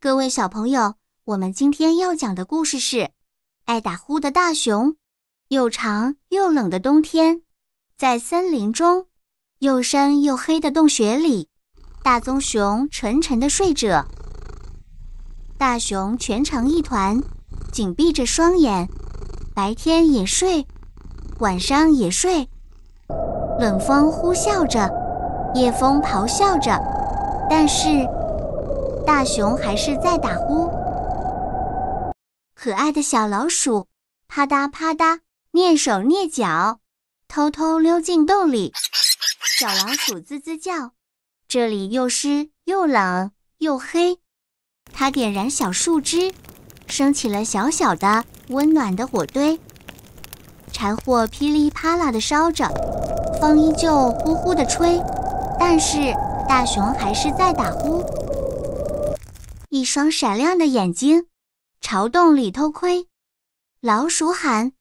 各位小朋友，我们今天要讲的故事是爱打呼的大熊。又长又冷的冬天，在森林中又深又黑的洞穴里，大棕熊沉沉地睡着。大熊蜷成一团，紧闭着双眼，白天也睡，晚上也睡。冷风呼啸着，夜风咆哮着，但是大熊还是在打呼。可爱的小老鼠啪嗒啪嗒，蹑手蹑脚，偷偷溜进洞里。小老鼠吱吱叫，这里又湿又冷又黑。它点燃小树枝，升起了小小的温暖的火堆。柴火噼里啪啦地烧着，风依旧呼呼地吹，但是大熊还是在打呼。一双闪亮的眼睛朝洞里偷窥，老鼠喊：“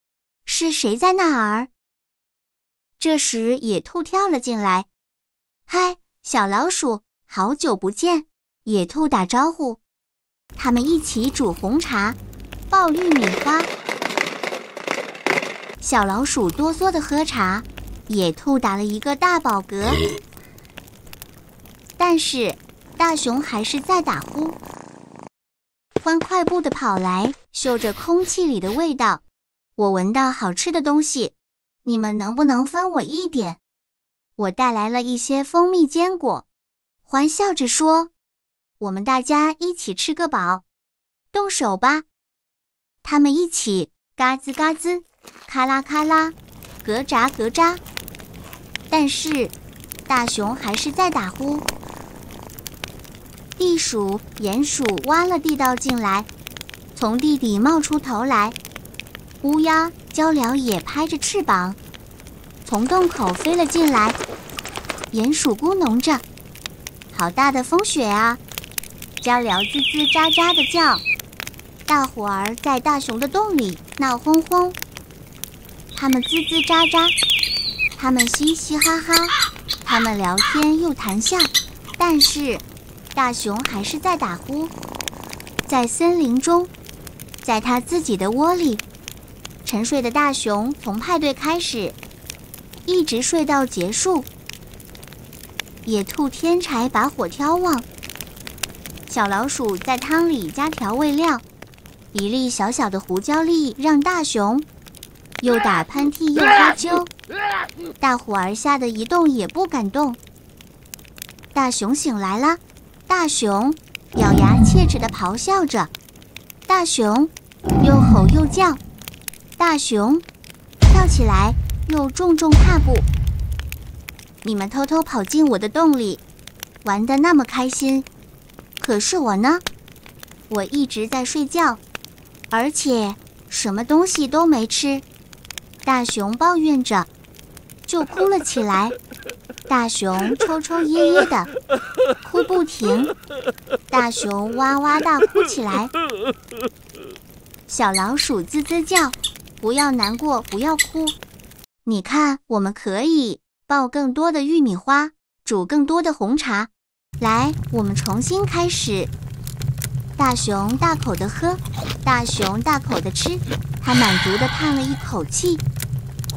是谁在那儿？”这时野兔跳了进来：“嗨，小老鼠，好久不见！”野兔打招呼。他们一起煮红茶，爆玉米花。小老鼠哆嗦地喝茶，野兔打了一个大饱嗝。但是大熊还是在打呼。欢快步地跑来，嗅着空气里的味道。我闻到好吃的东西，你们能不能分我一点？我带来了一些蜂蜜坚果。欢笑着说：“我们大家一起吃个饱，动手吧！”他们一起嘎吱嘎吱，咔啦咔啦，咯喳咯喳。但是大熊还是在打呼。地鼠、鼹鼠挖了地道进来，从地底冒出头来。乌鸦、鹪鹩也拍着翅膀，从洞口飞了进来。鼹鼠咕哝着：“好大的风雪啊！”鹪鹩吱吱喳喳地叫。大伙儿在大熊的洞里闹哄哄，他们吱吱喳喳，他们嘻嘻哈哈，他们聊天又谈笑，但是大熊还是在打呼。在森林中，在他自己的窝里，沉睡的大熊从派对开始，一直睡到结束。野兔添柴把火挑旺，小老鼠在汤里加调味料，一粒小小的胡椒粒让大熊又打喷嚏又哈啾，大伙儿吓得一动也不敢动。大熊醒来了，大熊咬牙切齿地咆哮着，大熊又吼又叫，大熊跳起来又重重踏步。你们偷偷跑进我的洞里，玩得那么开心，可是我呢？我一直在睡觉，而且什么东西都没吃。大熊抱怨着，就哭了起来。大熊抽抽噎噎的，哭不停。大熊哇哇大哭起来。小老鼠吱吱叫，不要难过，不要哭。你看，我们可以爆更多的玉米花，煮更多的红茶。来，我们重新开始。大熊大口地喝，大熊大口地吃，他满足地叹了一口气。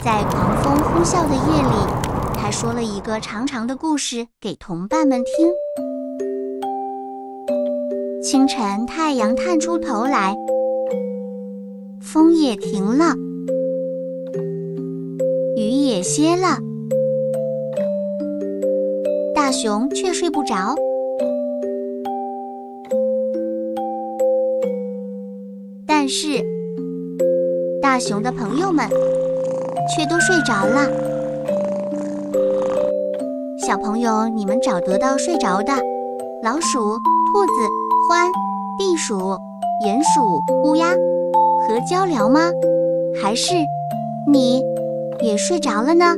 在狂风呼啸的夜里，他说了一个长长的故事给同伴们听。清晨，太阳探出头来，风也停了，雨也歇了，大熊却睡不着。但是大熊的朋友们却都睡着了。小朋友，你们找得到睡着的老鼠、兔子、獾、地鼠、鼹鼠、乌鸦和鹪鹩吗？还是你也睡着了呢？